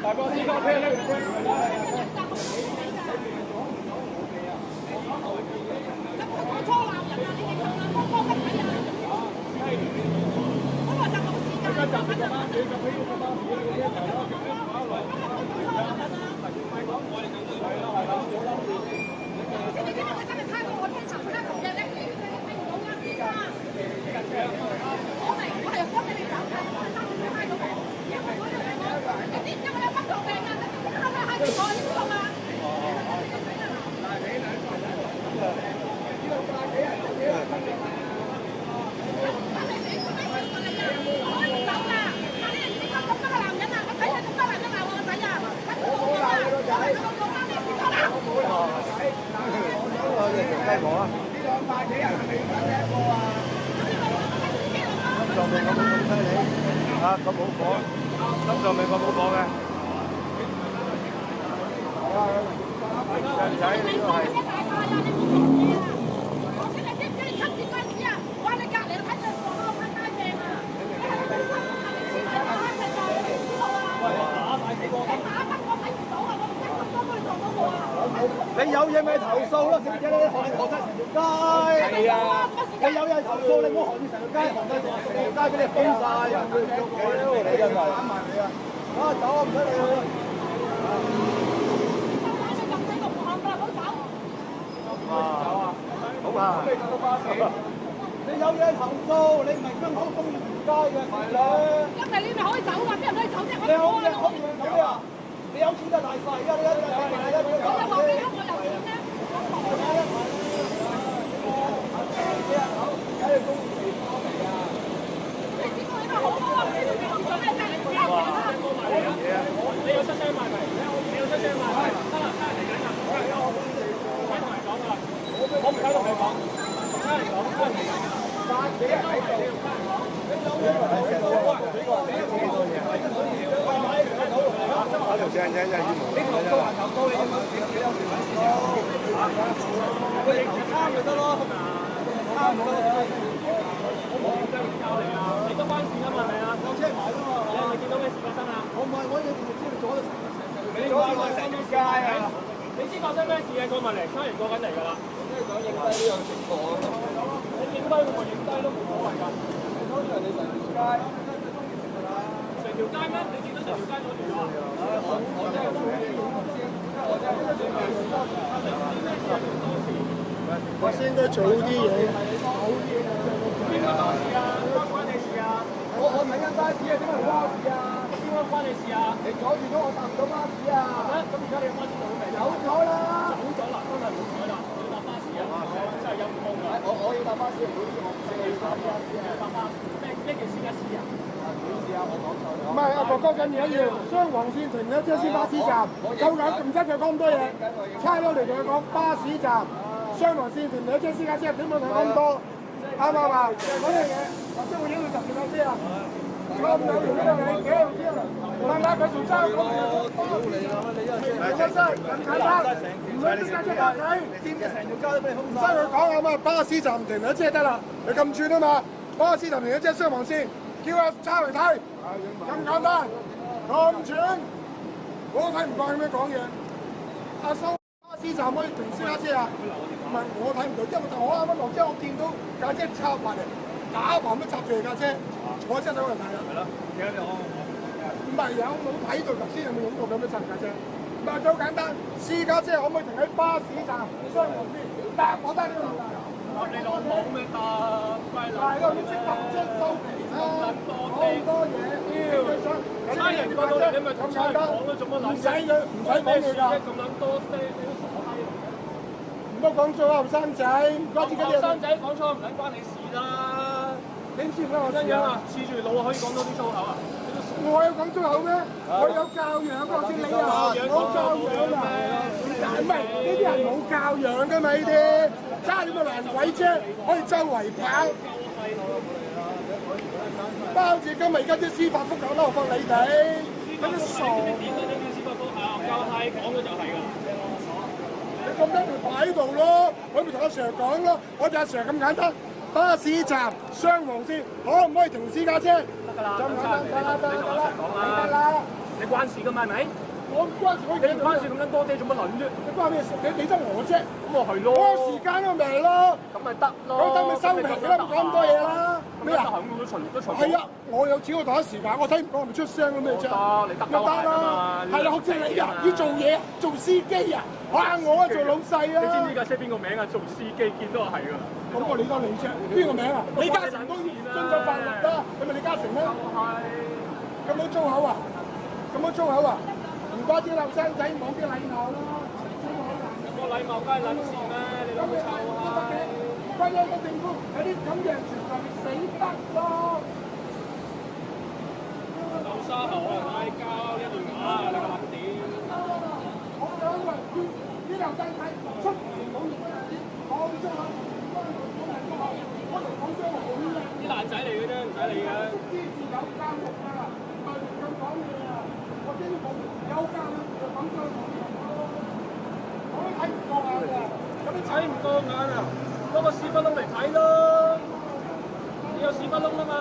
大哥，依家聽咧。初鬧人啊！你哋咁樣幫幫乜鬼啊？本來就冇時間，你咁樣你咁起個巴士嗰啲係咯，你今日佢真係差過我聽尋日同日咧，你唔好啱先啦。我係幫你哋搞緊，我係擔心你到我，因為我哋兩個，你知唔知我有心臟病啊？你今日喺邊個？你知道嘛？雞婆啊！呢兩塊幾人係咪揾一個啊？心臟病咁犀利啊！咁冇火，心臟病咁冇火嘅。靚仔呢個係。我先你知唔知你出事嗰陣時啊？我喺你隔離睇住我攞翻街病啊！你係咪真係你黐埋我係做你知道啊？打曬幾個？你打得我睇唔到啊！我唔識咁多幫你撞到我啊！你有嘢咪投訴咯，小姐你行成條街。係啊，你有嘢投訴，你唔好行住成條街，行到成條街俾你封曬人。你真係攬埋你啊！啊走啊，唔使理佢。好啊！你有嘢投訴，你唔係香港東源街嘅，係啦。因為你咪可以走啊，邊人可以走啫？你好嘅，可以走啊！你有錢就大細㗎，你一陣你話俾我有錢咧？梗係公地方嚟啊！你知我呢度好多啊！你做咩啫？你有出聲賣咪？你有出聲賣咪？得啦，差人嚟緊啦！我同你講㗎啦，我唔使同你講，差人講，差人嚟緊㗎啦。百幾人喺度，你有咩投訴啊？俾個你幾多嘢？嗰條正正就係你投訴還投訴，你有條文咯。我認參咪得咯，參唔到。我冇教你啊，你都關事㗎嘛，係咪啊？有車牌㗎嘛，你係咪見到咩事發生啊？我唔係，我要知你阻到成你阻住我成條街啊！你知發生咩事嘅？過埋嚟，差人過緊嚟㗎啦。即係想影低呢樣情況啊！你影低我影低都冇所謂㗎。你拖住人哋成條街，成條街咩？你見到成條街嗰條啊？我真係我先應該做啲嘢。邊個巴士啊？關你事啊？我睇緊巴士啊，點解唔關我事啊？點解關你事啊？你阻住咗我搭唔到巴士啊！咁而家你巴士到未？走咗啦！走咗啦，真係冇彩啦！要搭巴士啊！真係陰公㗎！我要搭巴士，唔好意思，我唔識你搭巴士啊！搭巴士咩叫先一試啊？唔好意思啊，我講錯咗。唔係啊，哥哥緊要一樣，雙黃線停咗即係先巴士站，夠緊唔使佢講咁多嘢，差佬嚟同佢講巴士站。雙黃線停兩車私家車，點會停咁多？啱唔啱啊？嗰樣嘢，或者會影到10條車啊！咁兩條呢個你幾條車啊？係咪佢仲爭咁樣？咁簡單，唔使私家車行仔，掂嘅成條街都俾你封晒。唔使佢講啊嘛，巴士站停兩車得啦，你咁轉啊嘛，巴士站停兩車雙黃線，叫阿差嚟睇，咁簡單，咁轉，我都睇唔慣咁樣講嘢。阿叔。巴士站可以停私家車啊？唔係我睇唔到，因為我啱啱落車，我見到架車插埋嚟，打橫都插住架車，我真係想去睇啦。係咯，而家你講唔係有冇睇到頭先有冇影到咁樣插架車？唔係最簡單，私家車可唔可以停喺巴士站雙黃線？答我得呢個問題。你老母咩答？係咯，你識搭車收皮啦，好多嘢。差人過到嚟，你咪同差人講咯，做乜撚？唔使佢，唔使講佢㗎。咁撚多聲，你都傻閪嚟嘅。唔好講錯啊，後生仔。後生仔講錯唔撚關你事啦。你知唔知我真樣啊？恃住腦可以講到啲粗口啊？我有講粗口咩？我有教養㗎，好似你啊，冇教養啊。唔係呢啲人冇教養㗎嘛？呢啲揸住個爛鬼車可以周圍跑。包住今日而家啲司法覆核都放你哋，嗰啲傻。點解呢啲司法覆核教太講咗就係㗎？你咁多條擺喺度咯，我咪同阿 Sir 講咯，我就阿 Sir 咁簡單。巴士站雙黃線可唔可以停私家車？得㗎啦，得啦，你關事㗎嘛係咪？我唔關事，我你唔關事咁撚多啫，做乜撚啫？你關咩事？你理得我啫？咁咪係咯。我時間都咪係咯。咁咪得咯。咁得咪收皮啦，唔講咁多嘢啦。咩啊？係啊，我有錢我第一時間，我睇唔到係咪出聲咁咩啫？你得啦。係啦，好似你啊，要做嘢，做司機啊，哇！我啊做老細啊。你知唔知架車邊個名啊？做司機見到係㗎。咁我理得你啫，邊個名啊？李嘉誠都遵守法律啦，你咪李嘉誠咩？咁多粗口啊？咁多粗口啊？唔該啲後生仔冇啲禮貌咯。個禮貌梗係撚事咩？你諗臭閪！關於個政府有啲咁嘅人傳係咪死得咯？流沙頭啊！嗌交一段話，你個撚屌！我想話啲後生仔出嚟冇用啊！講粗口，我同講粗口好叻。啲爛仔嚟嘅啫，唔使理嘅。知字有教育啊，唔係咁講嘢啊！我經冇有教育就講粗口。我都睇唔過眼㗎，有啲睇唔過眼啊！攞個屎忽窿嚟睇咯，你有屎忽窿啊嘛！